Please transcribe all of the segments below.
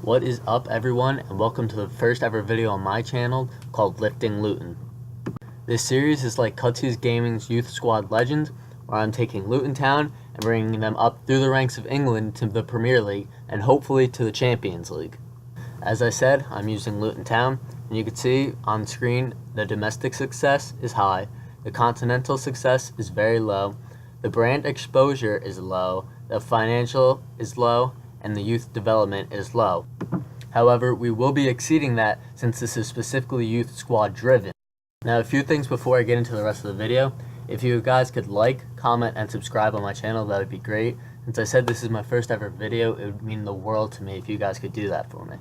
What is up, everyone, and welcome to the first ever video on my channel called Lifting Luton. This series is like Cutsy's Gaming's Youth Squad Legends, where I'm taking Luton Town and bringing them up through the ranks of England to the Premier League and hopefully to the Champions League. As I said, I'm using Luton Town, and you can see on screen the domestic success is high, the continental success is very low, the brand exposure is low, the financial is low, and the youth development is low. However, we will be exceeding that since this is specifically youth squad driven. Now, a few things before I get into the rest of the video. If you guys could like, comment, and subscribe on my channel, that would be great. Since I said this is my first ever video, it would mean the world to me if you guys could do that for me.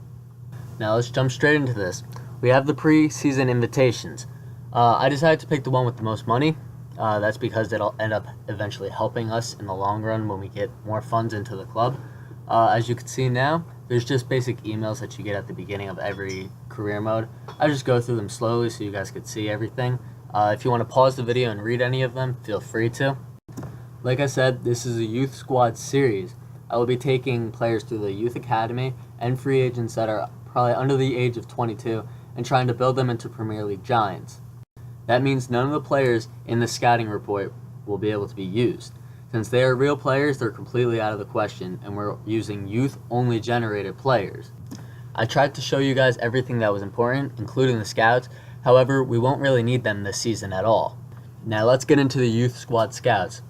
Now let's jump straight into this. We have the pre-season invitations. I decided to pick the one with the most money. That's because it'll end up eventually helping us in the long run when we get more funds into the club. As you can see now, there's just basic emails that you get at the beginning of every career mode. I just go through them slowly so you guys could see everything. If you want to pause the video and read any of them, feel free to. Like I said, this is a youth squad series. I will be taking players through the youth academy and free agents that are probably under the age of 22 and trying to build them into Premier League giants. That means none of the players in the scouting report will be able to be used. Since they are real players, they're completely out of the question, and we're using youth-only generated players. I tried to show you guys everything that was important, including the scouts. However, we won't really need them this season at all. Now let's get into the youth squad scouts.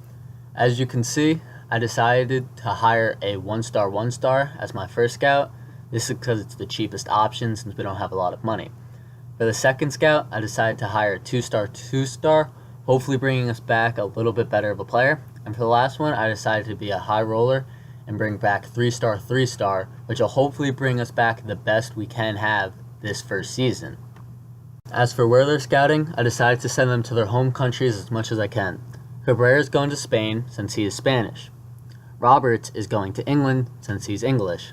As you can see, I decided to hire a 1-star as my first scout. This is because it's the cheapest option since we don't have a lot of money. For the second scout, I decided to hire a 2-star, hopefully bringing us back a little bit better of a player. And for the last one, I decided to be a high roller and bring back 3-star, which will hopefully bring us back the best we can have this first season. As for where they're scouting, I decided to send them to their home countries as much as I can. Cabrera is going to Spain since he is Spanish. Roberts is going to England since he's English.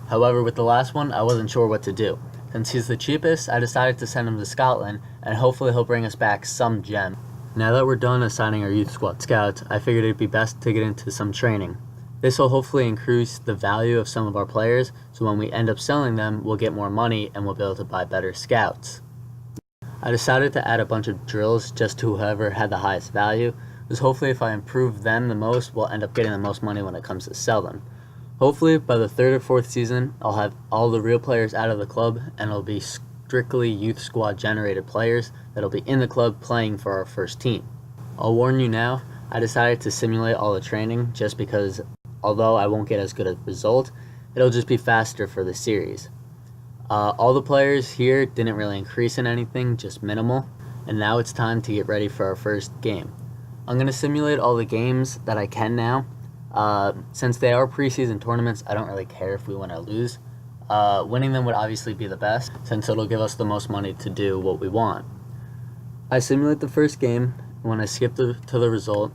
However, with the last one, I wasn't sure what to do. Since he's the cheapest, I decided to send him to Scotland, and hopefully he'll bring us back some gem. Now that we're done assigning our youth squad scouts, I figured it'd be best to get into some training. This will hopefully increase the value of some of our players, so when we end up selling them, we'll get more money and we'll be able to buy better scouts. I decided to add a bunch of drills just to whoever had the highest value, because hopefully if I improve them the most, we'll end up getting the most money when it comes to sell them. Hopefully by the third or fourth season, I'll have all the real players out of the club and it'll be strictly youth squad generated players that'll be in the club playing for our first team. I'll warn you now, I decided to simulate all the training just because although I won't get as good a result, it'll just be faster for the series. All the players here didn't really increase in anything, just minimal, and now it's time to get ready for our first game. I'm going to simulate all the games that I can now. Since they are preseason tournaments, I don't really care if we win or lose. Winning them would obviously be the best, since it'll give us the most money to do what we want. I simulate the first game, and when I skipped to the result,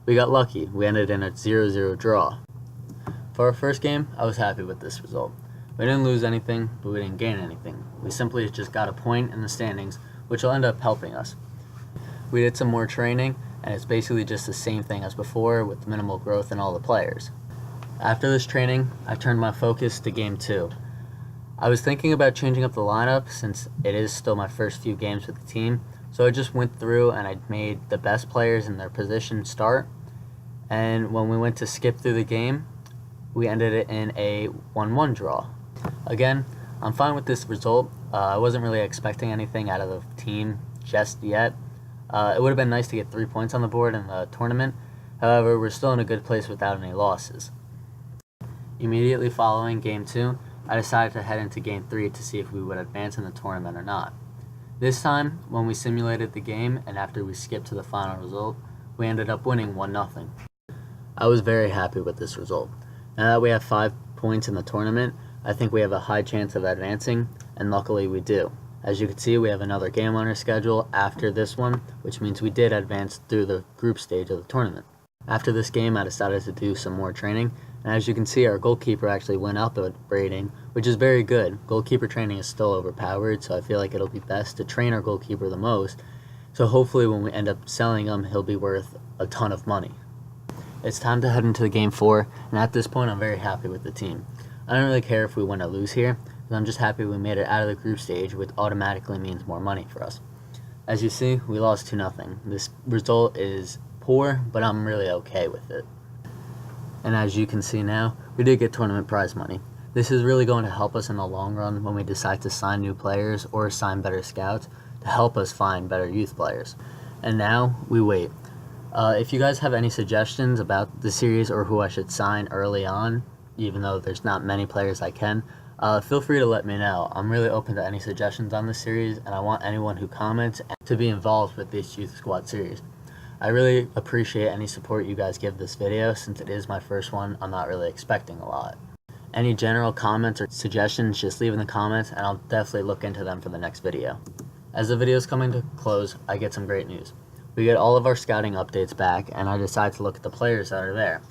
we got lucky. We ended in a 0-0 draw. For our first game, I was happy with this result. We didn't lose anything, but we didn't gain anything. We simply just got a point in the standings, which will end up helping us. We did some more training, and it's basically just the same thing as before with minimal growth in all the players. After this training, I turned my focus to Game 2. I was thinking about changing up the lineup since it is still my first few games with the team, so I just went through and I made the best players in their position start, and when we went to skip through the game, we ended it in a 1-1 draw. Again, I'm fine with this result. I wasn't really expecting anything out of the team just yet. It would have been nice to get 3 points on the board in the tournament, however, we're still in a good place without any losses. Immediately following Game 2, I decided to head into Game 3 to see if we would advance in the tournament or not. This time, when we simulated the game and after we skipped to the final result, we ended up winning 1-0. I was very happy with this result. Now that we have 5 points in the tournament, I think we have a high chance of advancing, and luckily we do. As you can see, we have another game on our schedule after this one, which means we did advance through the group stage of the tournament. After this game, I decided to do some more training, and as you can see, our goalkeeper actually went up a rating, which is very good. Goalkeeper training is still overpowered, so I feel like it'll be best to train our goalkeeper the most, so hopefully when we end up selling him, he'll be worth a ton of money. It's time to head into the Game 4, and at this point, I'm very happy with the team. I don't really care if we win or lose here, because I'm just happy we made it out of the group stage, which automatically means more money for us. As you see, we lost 2-0. This result is poor, but I'm really okay with it. And as you can see now, we did get tournament prize money. This is really going to help us in the long run when we decide to sign new players or sign better scouts to help us find better youth players. And now, we wait. If you guys have any suggestions about the series or who I should sign early on, even though there's not many players I can, feel free to let me know. I'm really open to any suggestions on this series, and I want anyone who comments to be involved with this Youth Squad series. I really appreciate any support you guys give this video. Since it is my first one, I'm not really expecting a lot. Any general comments or suggestions, just leave in the comments, and I'll definitely look into them for the next video. As the video is coming to close, I get some great news. We get all of our scouting updates back, and I decide to look at the players that are there.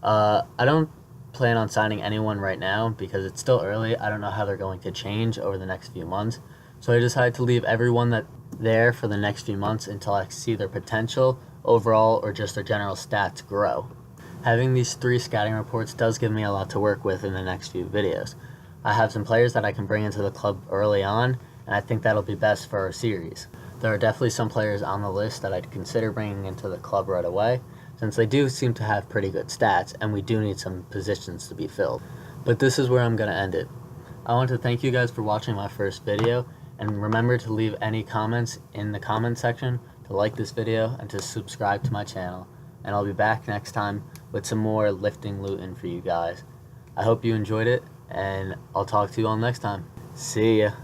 I don't plan on signing anyone right now because it's still early. I don't know how they're going to change over the next few months. So I decided to leave everyone that there for the next few months until I see their potential overall or just their general stats grow. Having these 3 scouting reports does give me a lot to work with in the next few videos. I have some players that I can bring into the club early on, and I think that'll be best for our series. There are definitely some players on the list that I'd consider bringing into the club right away, since they do seem to have pretty good stats, and we do need some positions to be filled. But this is where I'm going to end it. I want to thank you guys for watching my first video, and remember to leave any comments in the comment section, to like this video, and to subscribe to my channel. And I'll be back next time with some more lifting Luton for you guys. I hope you enjoyed it, and I'll talk to you all next time. See ya.